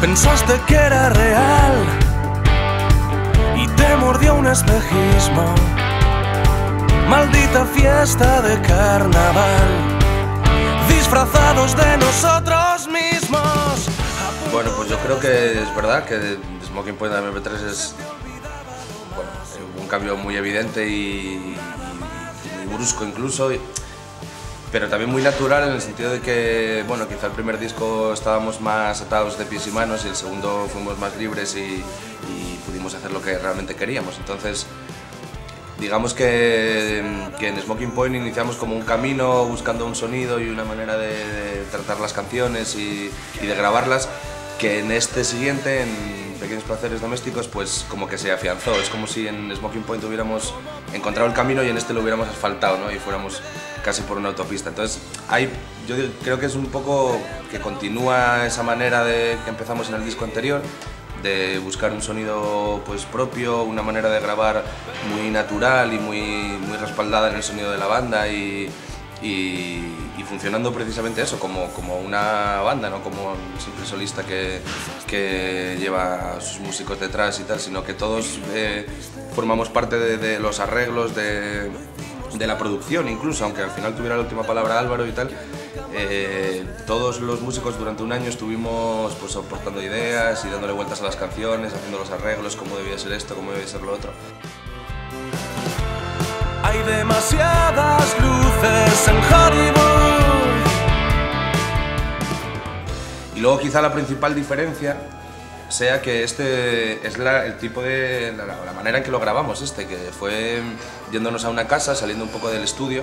Pensaste que era real y te mordió un espejismo. Maldita fiesta de carnaval, disfrazados de nosotros mismos. Bueno, pues yo creo que es verdad que Smoking Point a MP3 es un cambio muy evidente y muy brusco incluso. Pero también muy natural en el sentido de que, bueno, quizá el primer disco estábamos más atados de pies y manos y el segundo fuimos más libres y pudimos hacer lo que realmente queríamos. Entonces, digamos que en Smoking Point iniciamos como un camino buscando un sonido y una manera de tratar las canciones y de grabarlas, que en este siguiente, en Pequeños Placeres Domésticos, pues como que se afianzó. Es como si en Smoking Point hubiéramos encontrado el camino y en este lo hubiéramos asfaltado, ¿no? Y fuéramos casi por una autopista. Entonces, yo creo que es un poco que continúa esa manera de que empezamos en el disco anterior, de buscar un sonido pues propio, una manera de grabar muy natural y muy respaldada en el sonido de la banda y funcionando precisamente eso, como una banda, no como un simple solista que lleva a sus músicos detrás y tal, sino que todos formamos parte de los arreglos, de la producción incluso, aunque al final tuviera la última palabra Álvaro y tal. Todos los músicos durante un año estuvimos pues aportando ideas y dándole vueltas a las canciones, haciendo los arreglos, cómo debía ser esto, cómo debía ser lo otro. Hay demasiadas luces en Hollywood. Y luego quizá la principal diferencia sea que este es el tipo de la manera en que lo grabamos, que fue yéndonos a una casa, saliendo un poco del estudio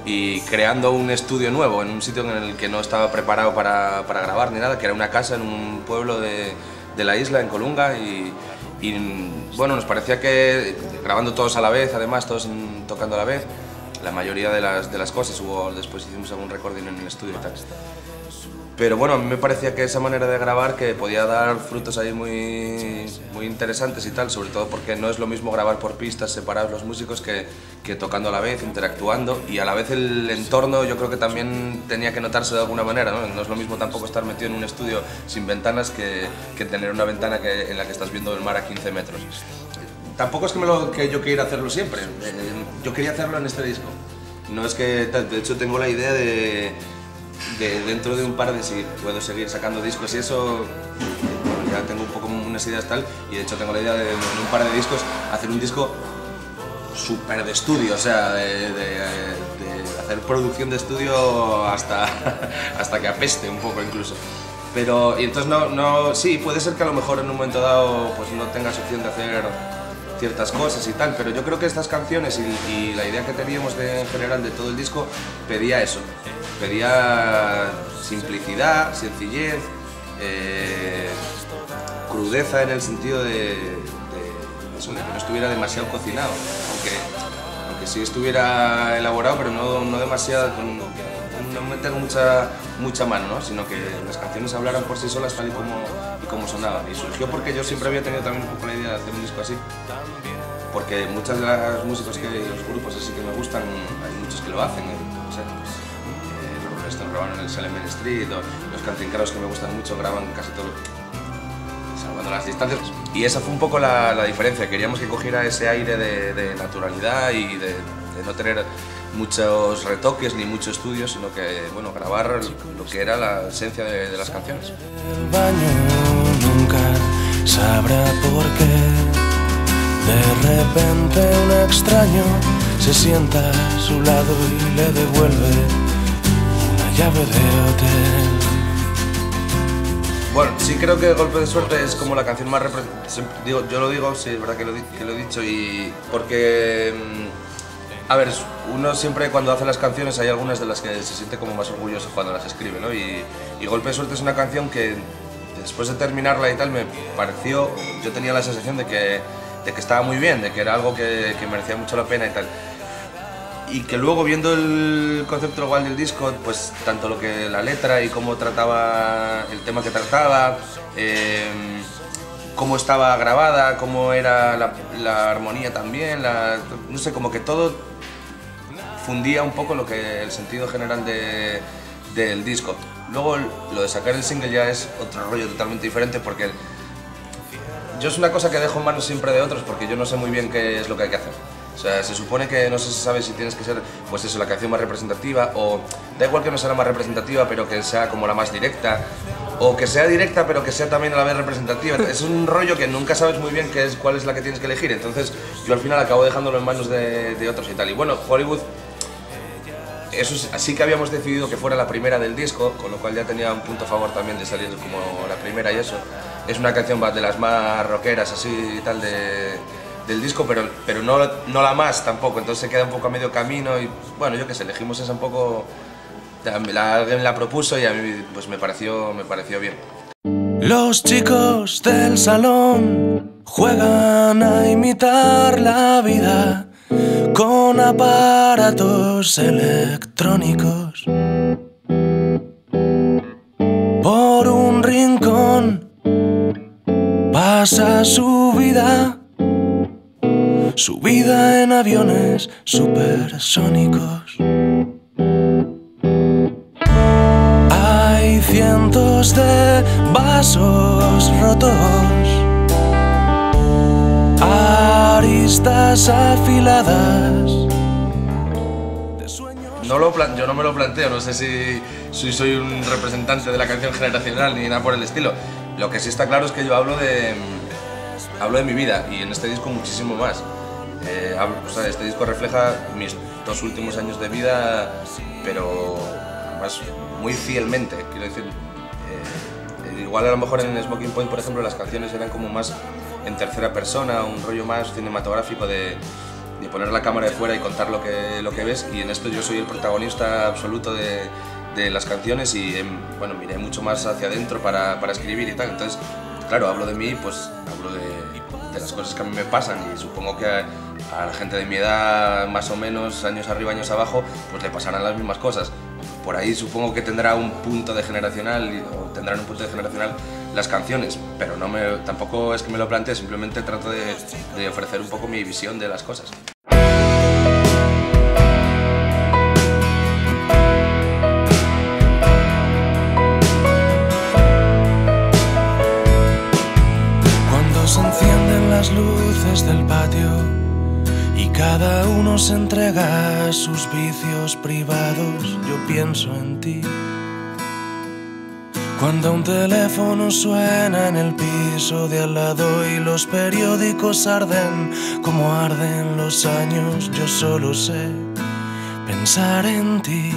y creando un estudio nuevo en un sitio en el que no estaba preparado para grabar ni nada, que era una casa en un pueblo de la isla, en Colunga, y bueno, nos parecía que grabando todos a la vez, además todos tocando a la vez, la mayoría de las cosas, después hicimos algún recording en el estudio y tal. Pero bueno, a mí me parecía que esa manera de grabar que podía dar frutos ahí muy interesantes y tal, sobre todo porque no es lo mismo grabar por pistas separados los músicos que tocando a la vez, interactuando, y a la vez el entorno yo creo que también tenía que notarse de alguna manera, ¿no? No es lo mismo tampoco estar metido en un estudio sin ventanas que tener una ventana en la que estás viendo el mar a 15 metros. Tampoco es que yo quiera hacerlo siempre, yo quería hacerlo en este disco. No es que, de hecho tengo la idea de dentro de un par de, si puedo seguir sacando discos y eso, bueno, ya tengo un poco unas ideas tal, y de hecho tengo la idea de en un par de discos hacer un disco súper de estudio, o sea, de hacer producción de estudio hasta que apeste un poco incluso. Pero, y entonces sí, puede ser que a lo mejor en un momento dado pues no tengas opción de hacer ciertas cosas y tal, pero yo creo que estas canciones y la idea que teníamos en general de todo el disco pedía eso, pedía simplicidad, sencillez, crudeza en el sentido de que no estuviera demasiado cocinado, aunque sí estuviera elaborado, pero no demasiado, no meter mucha mano, ¿no? Sino que las canciones hablaran por sí solas tal y como sonaban. Y surgió porque yo siempre había tenido también un poco la idea de hacer un disco así, porque muchas de las músicas los grupos así que me gustan, hay muchos que lo hacen, no sé, los Rolling Stones grabaron en el Salem Street, o los Counting Crows que me gustan mucho graban casi todo, salvando las distancias. Y esa fue un poco la diferencia, queríamos que cogiera ese aire de naturalidad y de no tener muchos retoques ni mucho estudio, sino que, bueno, grabar lo que era la esencia de las canciones. El baño nunca sabrá por qué. De repente un extraño se sienta a su lado y le devuelve una llave de hotel. Bueno, sí creo que Golpe de Suerte es como la canción más representativa. Yo lo digo, sí, es verdad que lo he dicho, y porque, a ver, uno siempre cuando hace las canciones hay algunas de las que se siente como más orgulloso cuando las escribe, ¿no? Y Golpe de Suerte es una canción que después de terminarla y tal me pareció, yo tenía la sensación de que estaba muy bien, de que era algo que merecía mucho la pena y tal. y que luego viendo el concepto global del disco, pues tanto lo que la letra y cómo trataba el tema que trataba, cómo estaba grabada, cómo era la armonía también, no sé, como que todo fundía un poco el sentido general del disco. Luego lo de sacar el single ya es otro rollo totalmente diferente, porque yo es una cosa que dejo en manos siempre de otros, porque yo no sé muy bien qué es lo que hay que hacer. O sea, se supone que no se sabe si tienes que ser, pues eso, la canción más representativa, o da igual que no sea la más representativa, pero que sea como la más directa, o que sea directa pero que sea también a la vez representativa. Es un rollo que nunca sabes muy bien cuál es la que tienes que elegir, entonces yo al final acabo dejándolo en manos de otros y tal. Y bueno, Hollywood, eso así que habíamos decidido que fuera la primera del disco, con lo cual ya tenía un punto a favor también de salir como la primera y eso. Es una canción de las más rockeras así y tal del disco, pero no la más tampoco, entonces se queda un poco a medio camino y bueno, yo qué sé, elegimos esa un poco, alguien la propuso y a mí pues me pareció bien. Los chicos del salón juegan a imitar la vida con aparatos electrónicos. Por un rincón pasa su vida en aviones supersónicos. Hay cientos de vasos rotos, aristas afiladas de sueños. Yo no me lo planteo, no sé si soy un representante de la canción generacional ni nada por el estilo. Lo que sí está claro es que yo hablo de mi vida y en este disco muchísimo más. O sea, este disco refleja mis 2 últimos años de vida, pero además muy fielmente, quiero decir. Igual a lo mejor en Smoking Point, por ejemplo, las canciones eran como más en tercera persona, un rollo más cinematográfico de poner la cámara de fuera y contar lo que ves, y en esto yo soy el protagonista absoluto de las canciones y bueno, miré mucho más hacia adentro para escribir y tal. Entonces, claro, hablo de mí, pues hablo de las cosas que a mí me pasan, y supongo que a la gente de mi edad, más o menos, años arriba, años abajo, pues le pasarán las mismas cosas. Por ahí supongo que tendrá un punto de generacional, o tendrán un punto de generacional las canciones, pero tampoco es que me lo plantee, simplemente trato de ofrecer un poco mi visión de las cosas. Cuando se encienden las luces del patio y cada uno se entrega a sus vicios privados, yo pienso en ti. Cuando un teléfono suena en el piso de al lado y los periódicos arden como arden los años, yo solo sé pensar en ti.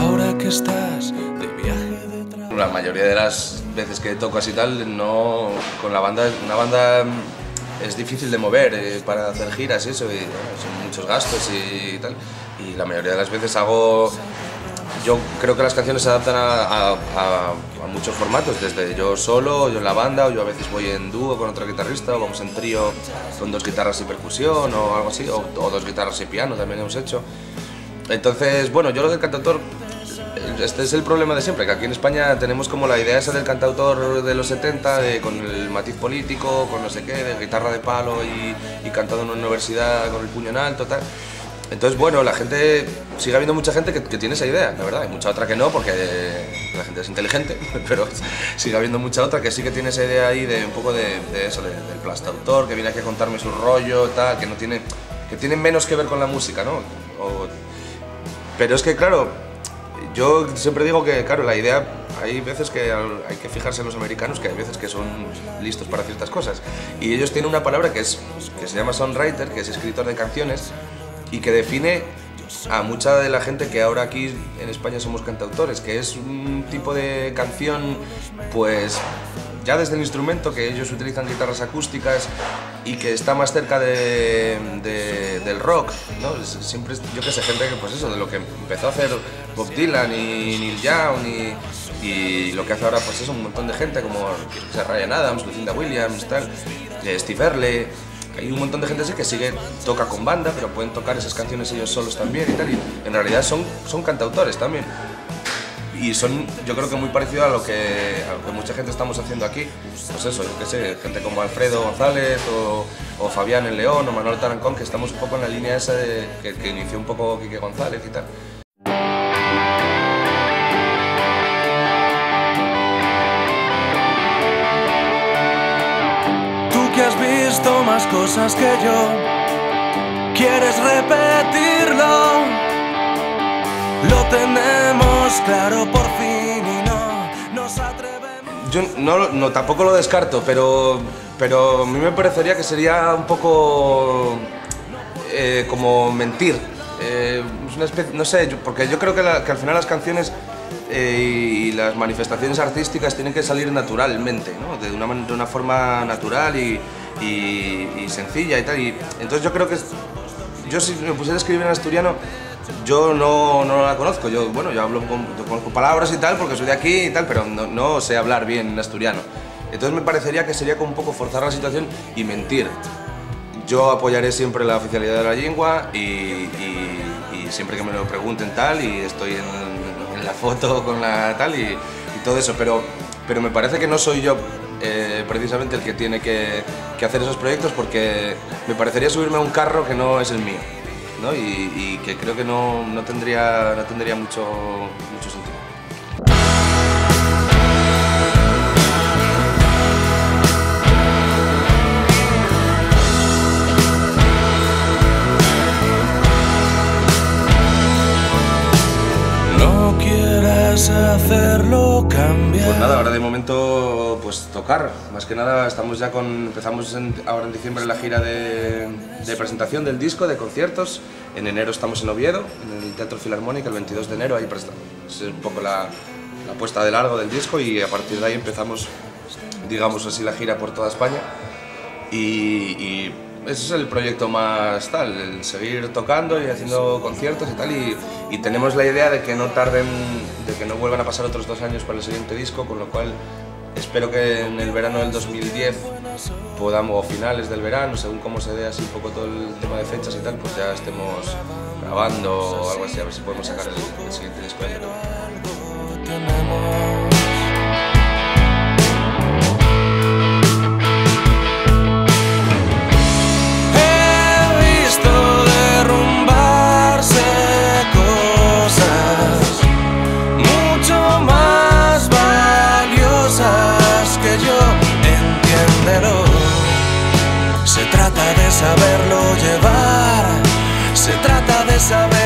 Ahora que estás de viaje de trabajo. La mayoría de las veces que toco así tal, no, con una banda es difícil de mover para hacer giras y eso, y bueno, son muchos gastos y tal. Y la mayoría de las veces yo creo que las canciones se adaptan a muchos formatos, desde yo solo, yo en la banda, o yo a veces voy en dúo con otro guitarrista, o vamos en trío con 2 guitarras y percusión o algo así, o 2 guitarras y piano también hemos hecho. Entonces, bueno, yo lo del cantautor, este es el problema de siempre, que aquí en España tenemos como la idea esa del cantautor de los 70, con el matiz político, con no sé qué, de guitarra de palo y cantando en una universidad con el puño en alto, tal. Entonces, bueno, sigue habiendo mucha gente que tiene esa idea, la verdad, y mucha otra que no, porque la gente es inteligente, pero sigue habiendo mucha otra que sí que tiene esa idea ahí de un poco de eso, del plastautor, que viene aquí a contarme su rollo, tal, que tiene menos que ver con la música, ¿no? Pero es que, claro, yo siempre digo que, claro, la idea, hay veces que hay que fijarse en los americanos, que hay veces que son listos para ciertas cosas, y ellos tienen una palabra que se llama songwriter, que es escritor de canciones, y que define a mucha de la gente que ahora aquí en España somos cantautores, que es un tipo de canción, pues ya desde el instrumento, que ellos utilizan guitarras acústicas y que está más cerca del rock, ¿no? Siempre, yo que sé, gente que, pues eso, de lo que empezó a hacer Bob Dylan y Neil Young y lo que hace ahora, pues eso, un montón de gente como Ryan Adams, Lucinda Williams, tal, Steve Earle. hay un montón de gente así que toca con banda, pero pueden tocar esas canciones ellos solos también y tal, y en realidad son cantautores también. Y son, yo creo que muy parecido a lo que mucha gente estamos haciendo aquí. Pues eso, yo qué sé, gente como Alfredo González o Fabián en León o Manuel Tarancón, que estamos un poco en la línea esa que inició un poco Quique González y tal. Tú que has visto más cosas que yo, ¿quieres repetirlo? Lo tenemos claro por fin y no nos atrevemos. Yo tampoco lo descarto, pero a mí me parecería que sería un poco como mentir. Es una especie, no sé, porque yo creo que al final las canciones y las manifestaciones artísticas tienen que salir naturalmente, ¿no? De una forma natural y sencilla y tal. Y entonces yo creo que yo si me pusiera a escribir en asturiano, yo no la conozco. Yo conozco palabras y tal porque soy de aquí y tal, pero no sé hablar bien en asturiano. Entonces me parecería que sería como un poco forzar la situación y mentir. Yo apoyaré siempre la oficialidad de la lengua y siempre que me lo pregunten tal, y estoy en la foto con la tal y todo eso, pero me parece que no soy yo precisamente el que tiene que hacer esos proyectos, porque me parecería subirme a un carro que no es el mío, ¿no? Y que creo que no tendría mucho sentido. No quieras hacerlo cambiar. Pues nada, ahora de momento pues tocar, más que nada empezamos ahora en diciembre la gira de presentación del disco, de conciertos. En enero estamos en Oviedo, en el Teatro Filarmónica, el 22 de enero, ahí es un poco la puesta de largo del disco, y a partir de ahí empezamos, digamos así, la gira por toda España. Y ese es el proyecto más tal, el seguir tocando y haciendo conciertos y tal, y tenemos la idea de que no vuelvan a pasar otros 2 años para el siguiente disco, con lo cual espero que en el verano del 2010 podamos, o finales del verano, según cómo se dé así un poco todo el tema de fechas y tal, pues ya estemos grabando o algo así, a ver si podemos sacar el siguiente disco. Se trata de saberlo llevar, se trata de saber